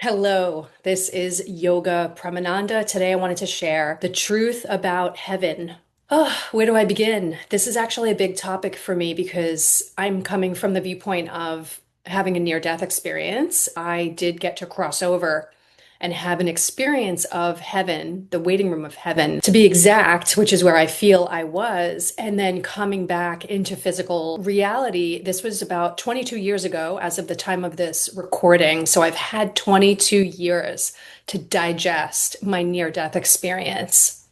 Hello, this is Yoga Premananda. Today I wanted to share the truth about heaven. Oh, where do I begin? This is actually a big topic for me because I'm coming from the viewpoint of having a near-death experience. I did get to cross over and have an experience of heaven, the waiting room of heaven, to be exact, which is where I feel I was. And then coming back into physical reality, this was about 22 years ago, as of the time of this recording. So I've had 22 years to digest my near-death experience.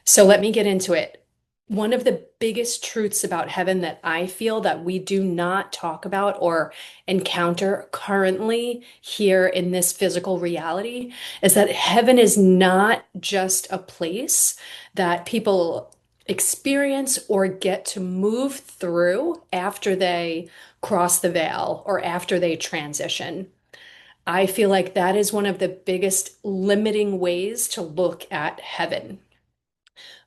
So let me get into it. One of the biggest truths about heaven that I feel that we do not talk about or encounter currently here in this physical reality is that heaven is not just a place that people experience or get to move through after they cross the veil or after they transition. I feel like that is one of the biggest limiting ways to look at heaven.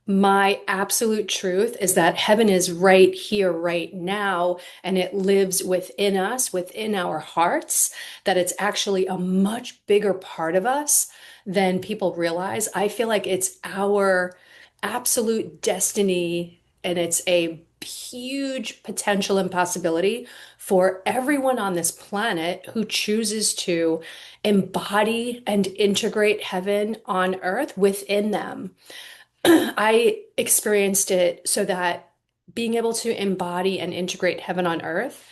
My absolute truth is that heaven is right here, right now, and it lives within us, within our hearts, that it's actually a much bigger part of us than people realize. I feel like it's our absolute destiny, and it's a huge potential and possibility for everyone on this planet who chooses to embody and integrate heaven on earth within them. I experienced it so that being able to embody and integrate heaven on earth,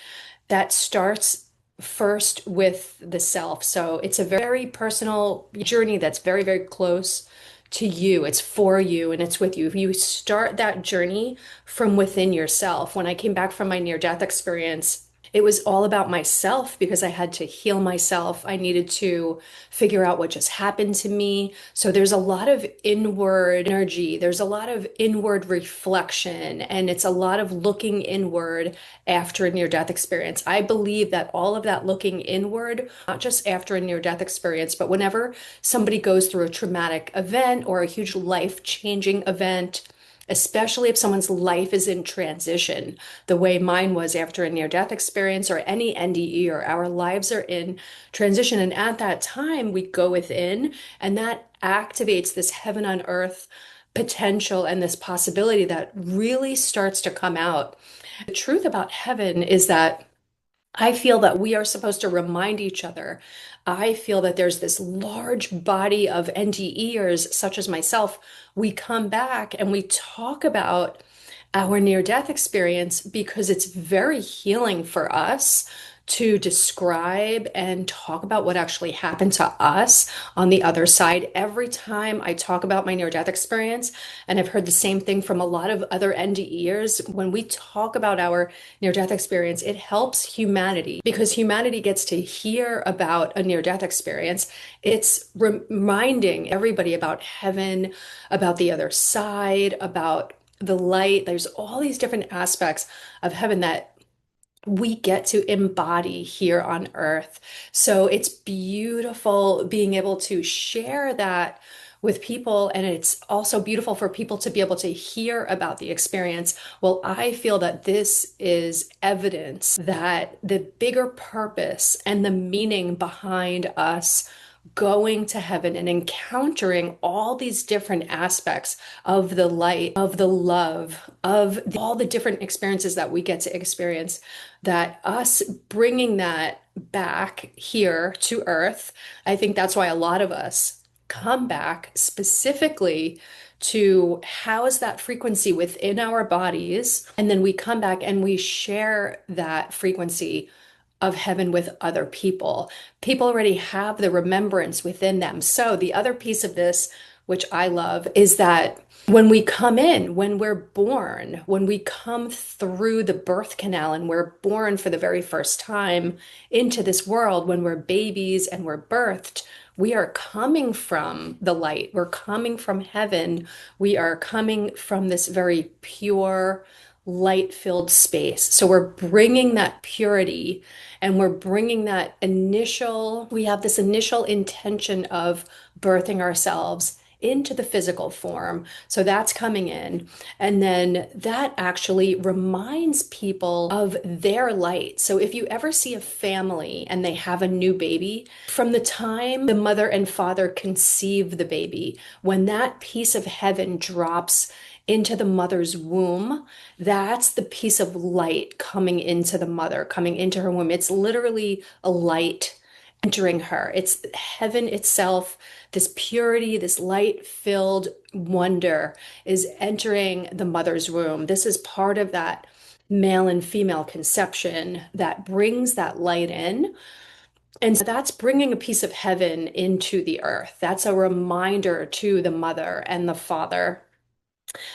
that starts first with the self. So it's a very personal journey that's very, very close to you. It's for you and it's with you. You start that journey from within yourself. When I came back from my near-death experience, it was all about myself because I had to heal myself. I needed to figure out what just happened to me. So there's a lot of inward energy, there's a lot of inward reflection, and it's a lot of looking inward after a near-death experience. I believe that all of that looking inward, not just after a near-death experience, but whenever somebody goes through a traumatic event or a huge life-changing event, especially if someone's life is in transition, the way mine was after a near-death experience or any NDE, or our lives are in transition. And at that time, we go within, and that activates this heaven on earth potential and this possibility that really starts to come out. The truth about heaven is that I feel that we are supposed to remind each other. I feel that there's this large body of NDEers, such as myself. We come back and we talk about our near-death experience because it's very healing for us to describe and talk about what actually happened to us on the other side. Every time I talk about my near-death experience, and I've heard the same thing from a lot of other NDEers, when we talk about our near-death experience, it helps humanity because humanity gets to hear about a near-death experience. It's reminding everybody about heaven, about the other side, about the light. There's all these different aspects of heaven that we get to embody here on earth. So it's beautiful being able to share that with people. And it's also beautiful for people to be able to hear about the experience. Well, I feel that this is evidence that the bigger purpose and the meaning behind us going to heaven and encountering all these different aspects of the light, of the love, of all the different experiences that we get to experience, that us bringing that back here to earth, I think that's why a lot of us come back specifically to house that frequency within our bodies. And then we come back and we share that frequency of heaven with other people. People already have the remembrance within them. So the other piece of this, which I love, is that when we come in, when we're born, when we come through the birth canal and we're born for the very first time into this world, when we're babies and we're birthed, we are coming from the light. We're coming from heaven. We are coming from this very pure, light-filled space. So we're bringing that purity and we're bringing that we have this initial intention of birthing ourselves into the physical form. So that's coming in. And then that actually reminds people of their light. So if you ever see a family and they have a new baby, from the time the mother and father conceive the baby, when that piece of heaven drops into the mother's womb, that's the piece of light coming into the mother, coming into her womb. It's literally a light entering her. It's heaven itself, this purity, this light-filled wonder is entering the mother's womb. This is part of that male and female conception that brings that light in. And so that's bringing a piece of heaven into the earth. That's a reminder to the mother and the father.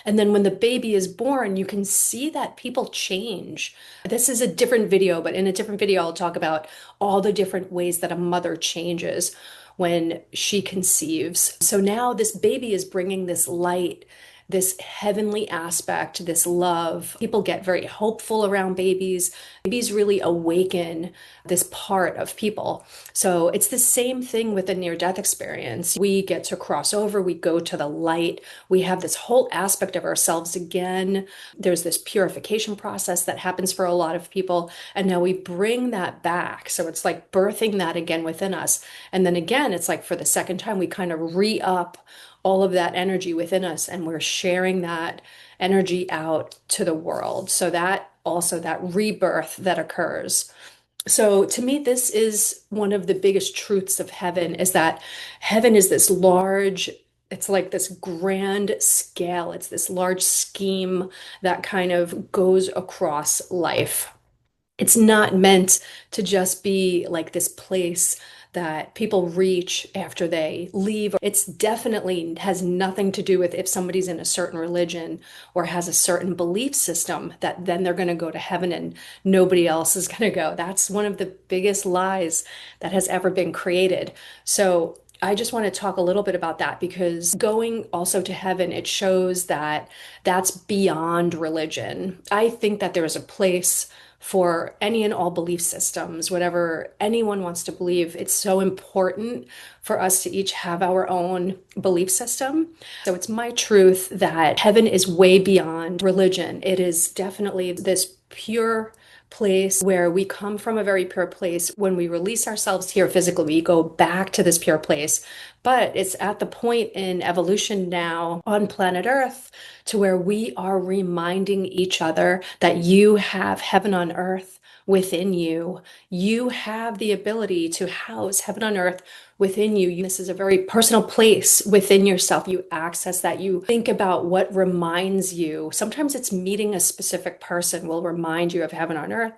And then when the baby is born, you can see that people change. This is a different video, but in a different video, I'll talk about all the different ways that a mother changes when she conceives. So now this baby is bringing this light, this heavenly aspect, this love. People get very hopeful around babies. Babies really awaken this part of people. So it's the same thing with the near-death experience. We get to cross over, we go to the light, we have this whole aspect of ourselves again. There's this purification process that happens for a lot of people, and now we bring that back. So it's like birthing that again within us. And then again, it's like for the second time, we kind of re-up all of that energy within us, and we're sharing that energy out to the world. So that also that rebirth that occurs. So to me, this is one of the biggest truths of heaven is that heaven is this large, it's like this grand scale. It's this large scheme that kind of goes across life. It's not meant to just be like this place that people reach after they leave. It's definitely has nothing to do with if somebody's in a certain religion or has a certain belief system that then they're going to go to heaven and nobody else is going to go. That's one of the biggest lies that has ever been created. So I just want to talk a little bit about that because going also to heaven, it shows that that's beyond religion. I think that there is a place for any and all belief systems, whatever anyone wants to believe. It's so important for us to each have our own belief system. So it's my truth that heaven is way beyond religion. It is definitely this pure place where we come from a very pure place. When we release ourselves here physically, we go back to this pure place. But it's at the point in evolution now on planet Earth to where we are reminding each other that you have heaven on earth within you. You have the ability to house heaven on earth within you. This is a very personal place within yourself. You access that. You think about what reminds you. Sometimes it's meeting a specific person will remind you of heaven on earth.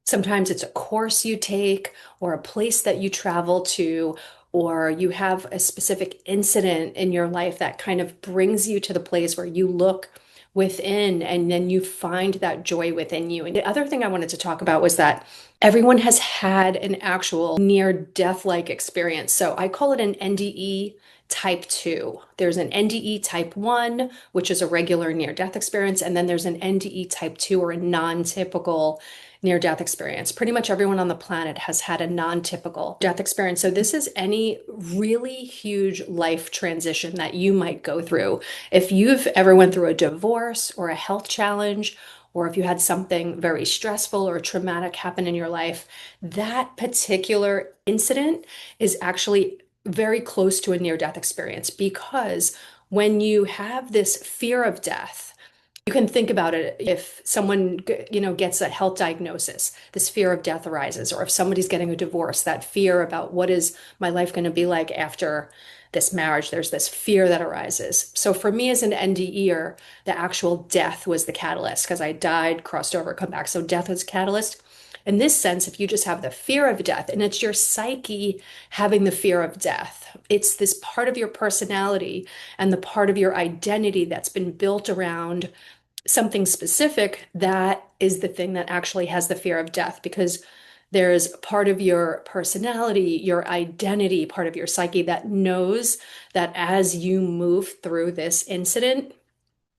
Sometimes it's a course you take or a place that you travel to, or you have a specific incident in your life that kind of brings you to the place where you look within and then you find that joy within you. And the other thing I wanted to talk about was that everyone has had an actual near death-like experience. So I call it an NDE Type 2. There's an NDE Type 1, which is a regular near-death experience, and then there's an NDE Type 2 or a non-typical near-death experience. Pretty much everyone on the planet has had a non-typical death experience. So this is any really huge life transition that you might go through. If you've ever went through a divorce or a health challenge, or if you had something very stressful or traumatic happen in your life, that particular incident is actually very close to a near-death experience because when you have this fear of death, you can think about it if someone, gets a health diagnosis, this fear of death arises, or if somebody's getting a divorce, that fear about what is my life going to be like after this marriage, there's this fear that arises. So for me as an NDEer, the actual death was the catalyst because I died, crossed over, come back. So death was catalyst. In this sense, if you just have the fear of death and it's your psyche having the fear of death, it's this part of your personality and the part of your identity that's been built around something specific, that is the thing that actually has the fear of death because there's part of your personality, your identity, part of your psyche that knows that as you move through this incident,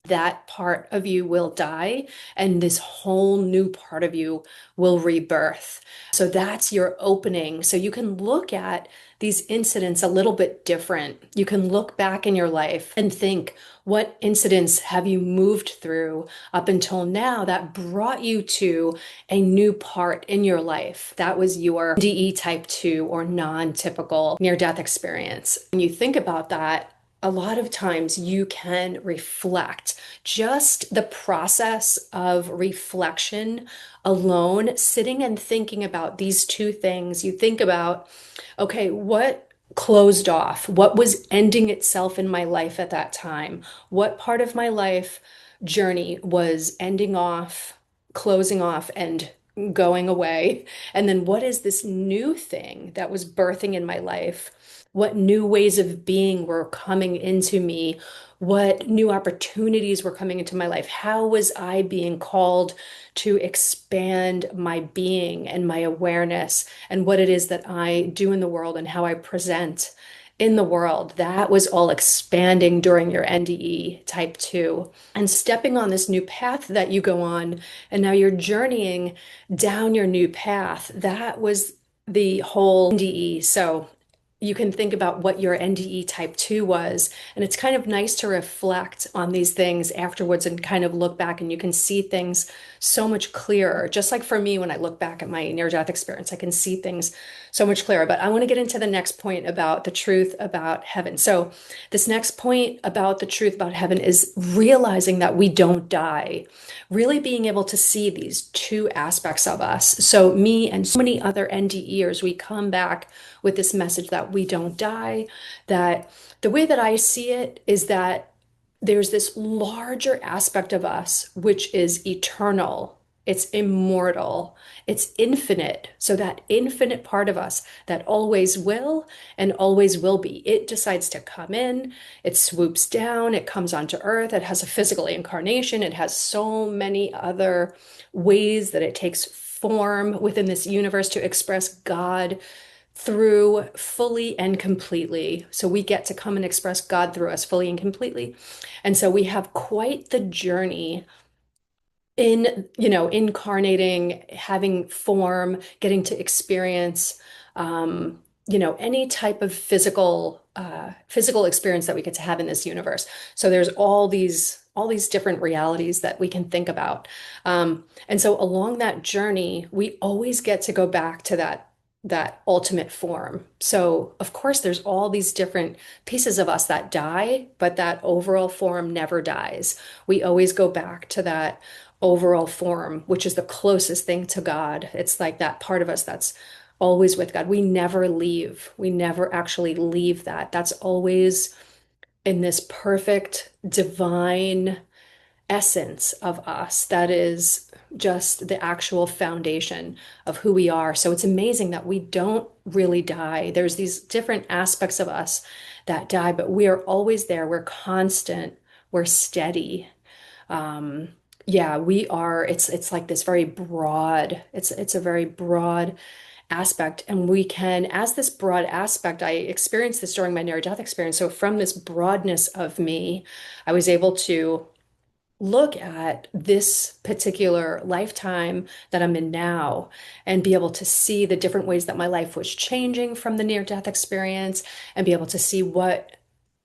that part of you will die and this whole new part of you will rebirth. So that's your opening. So you can look at these incidents a little bit different. You can look back in your life and think, what incidents have you moved through up until now that brought you to a new part in your life? That was your NDE type 2 or non-typical near-death experience. When you think about that, a lot of times you can reflect. Just the process of reflection alone, sitting and thinking about these two things, you think about, okay, what closed off? What was ending itself in my life at that time? What part of my life journey was ending off, closing off, and going away? And then what is this new thing that was birthing in my life? What new ways of being were coming into me? What new opportunities were coming into my life? How was I being called to expand my being and my awareness and what it is that I do in the world and how I present in the world? That was all expanding during your NDE type 2 and stepping on this new path that you go on. And now you're journeying down your new path. That was the whole NDE. So you can think about what your NDE type 2 was. And it's kind of nice to reflect on these things afterwards and kind of look back, and you can see things so much clearer. Just like for me, when I look back at my near-death experience, I can see things so much clearer. But I want to get into the next point about the truth about heaven. So this next point about the truth about heaven is realizing that we don't die, really being able to see these two aspects of us. So me and so many other NDEers, we come back with this message that we don't die, that the way that I see it is that there's this larger aspect of us which is eternal, it's immortal, it's infinite. So that infinite part of us that always will and always will be, it decides to come in, it swoops down, it comes onto earth, it has a physical incarnation, it has so many other ways that it takes form within this universe to express God through fully and completely. So we get to come and express God through us fully and completely. And so we have quite the journey in, incarnating, having form, getting to experience, any type of physical experience that we get to have in this universe. So there's all these different realities that we can think about. And so along that journey, we always get to go back to that ultimate form. So of course there's all these different pieces of us that die, but that overall form never dies. We always go back to that overall form, which is the closest thing to God. It's like that part of us that's always with God. We never leave. We never actually leave that. That's always in this perfect divine essence of us that is just the actual foundation of who we are. So it's amazing that we don't really die. There's these different aspects of us that die, but we are always there. We're constant. We're steady. Yeah, we are. It's like this very broad. It's a very broad aspect, and we can, as this broad aspect, I experienced this during my near-death experience. So from this broadness of me, I was able to look at this particular lifetime that I'm in now and be able to see the different ways that my life was changing from the near-death experience and be able to see what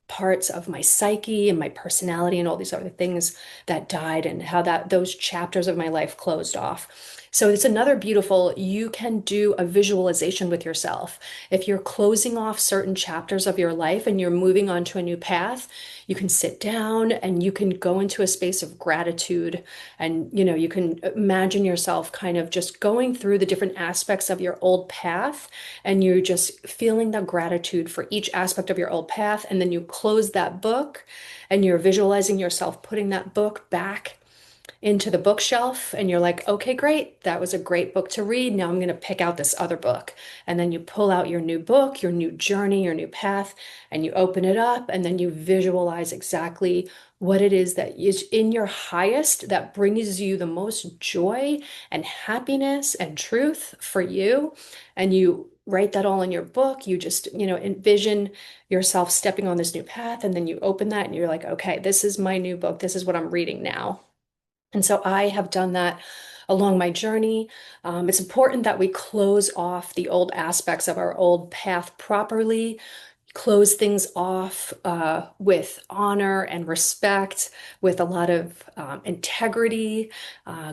parts of my psyche and my personality and all these other things that died and how that those chapters of my life closed off. So it's another beautiful, you can do a visualization with yourself. If you're closing off certain chapters of your life and you're moving on to a new path, you can sit down and you can go into a space of gratitude. And, you can imagine yourself kind of just going through the different aspects of your old path, and you're just feeling the gratitude for each aspect of your old path. And then you close that book and you're visualizing yourself putting that book back into the bookshelf, and you're like, okay, great. That was a great book to read. Now I'm going to pick out this other book. And then you pull out your new book, your new journey, your new path, and you open it up, and then you visualize exactly what it is that is in your highest that brings you the most joy and happiness and truth for you. And you write that all in your book. You just, envision yourself stepping on this new path, and then you open that and you're like, okay, this is my new book. This is what I'm reading now. And so I have done that along my journey. It's important that we close off the old aspects of our old path properly, close things off with honor and respect, with a lot of integrity,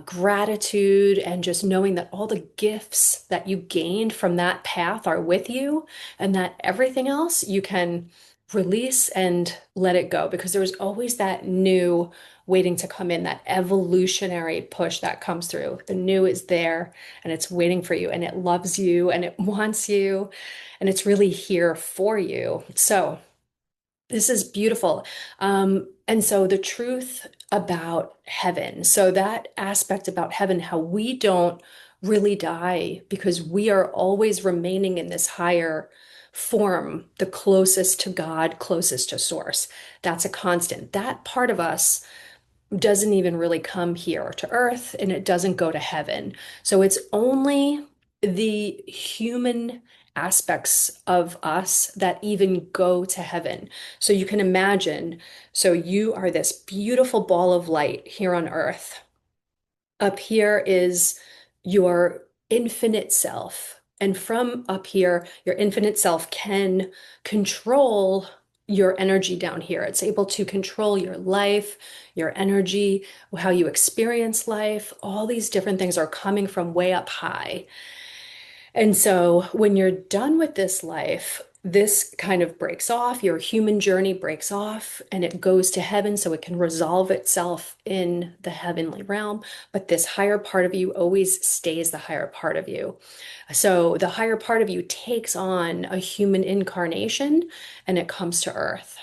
gratitude, and just knowing that all the gifts that you gained from that path are with you, and that everything else you can release and let it go, because there's always that new waiting to come in, that evolutionary push that comes through. The new is there and it's waiting for you, and it loves you and it wants you, and it's really here for you. So this is beautiful. And so the truth about heaven, so that aspect about heaven, how we don't really die because we are always remaining in this higher form, the closest to God, closest to source. That's a constant. That part of us doesn't even really come here to earth, and it doesn't go to heaven. So it's only the human aspects of us that even go to heaven. So you can imagine, so you are this beautiful ball of light here on earth. Up here is your infinite self. And from up here, your infinite self can control your energy down here. It's able to control your life, your energy, how you experience life. All these different things are coming from way up high. And so when you're done with this life, this kind of breaks off, your human journey breaks off, and it goes to heaven so it can resolve itself in the heavenly realm. But this higher part of you always stays the higher part of you. So the higher part of you takes on a human incarnation and it comes to earth.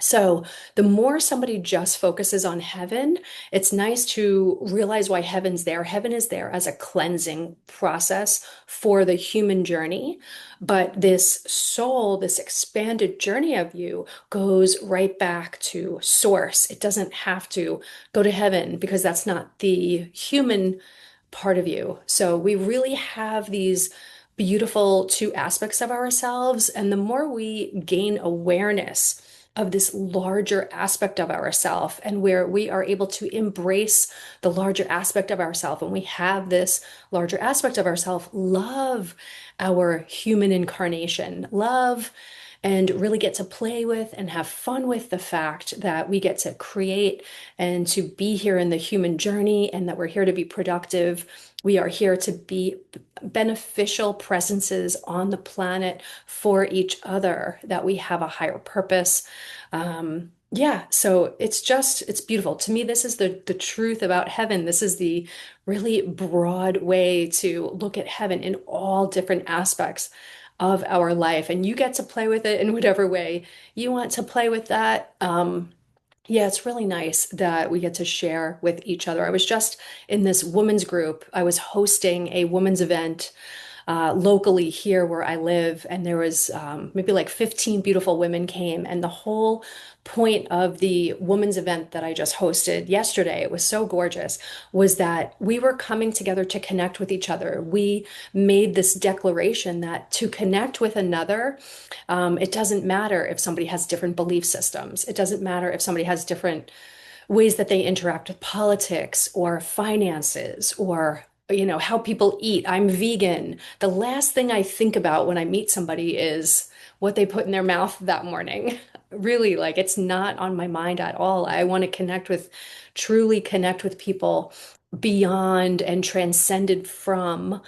So, the more somebody just focuses on heaven, it's nice to realize why heaven's there. Heaven is there as a cleansing process for the human journey. But this soul, this expanded journey of you, goes right back to source. It doesn't have to go to heaven because that's not the human part of you. So, we really have these beautiful two aspects of ourselves. And the more we gain awareness of this larger aspect of ourself, and where we are able to embrace the larger aspect of ourself, and we have this larger aspect of ourself, love our human incarnation, love and really get to play with and have fun with the fact that we get to create and to be here in the human journey, and that we're here to be productive. We are here to be beneficial presences on the planet for each other, that we have a higher purpose. Yeah, so it's beautiful. To me, this is the truth about heaven. This is the really broad way to look at heaven in all different aspects of our life. And you get to play with it in whatever way you want to play with that. Yeah, it's really nice that we get to share with each other. I was just in this women's group. I was hosting a women's event locally here where I live, and there was maybe like 15 beautiful women came, and the whole point of the women's event that I just hosted yesterday, it was so gorgeous, was that we were coming together to connect with each other. We made this declaration that to connect with another, it doesn't matter if somebody has different belief systems. It doesn't matter if somebody has different ways that they interact with politics or finances, or how people eat. I'm vegan. The last thing I think about when I meet somebody is what they put in their mouth that morning. Really, like, it's not on my mind at all. I want to truly connect with people beyond and transcended from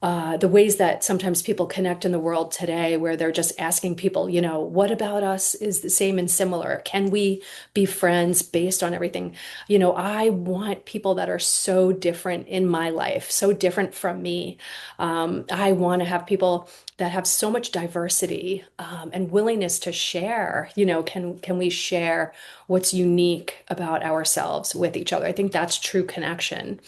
the ways that sometimes people connect in the world today, where they're just asking people, what about us is the same and similar? Can we be friends based on everything? I want people that are so different in my life, so different from me. I want to have people that have so much diversity, and willingness to share. Can we share what's unique about ourselves with each other? I think that's true connection.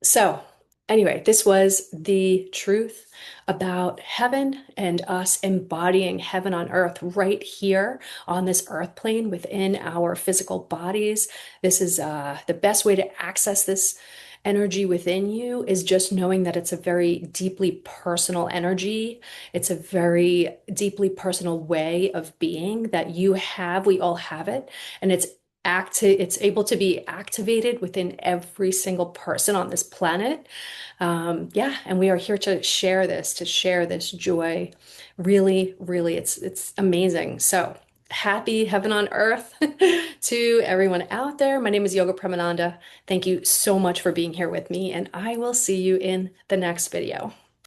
So, anyway, this was the truth about heaven and us embodying heaven on earth right here on this earth plane within our physical bodies. This is the best way to access this energy within you is just knowing that it's a very deeply personal energy. It's a very deeply personal way of being that you have. We all have it. And it's able to be activated within every single person on this planet. Yeah, and we are here to share this joy. Really, really, it's amazing. So happy heaven on earth to everyone out there. My name is Yoga Premananda. Thank you so much for being here with me, and I will see you in the next video.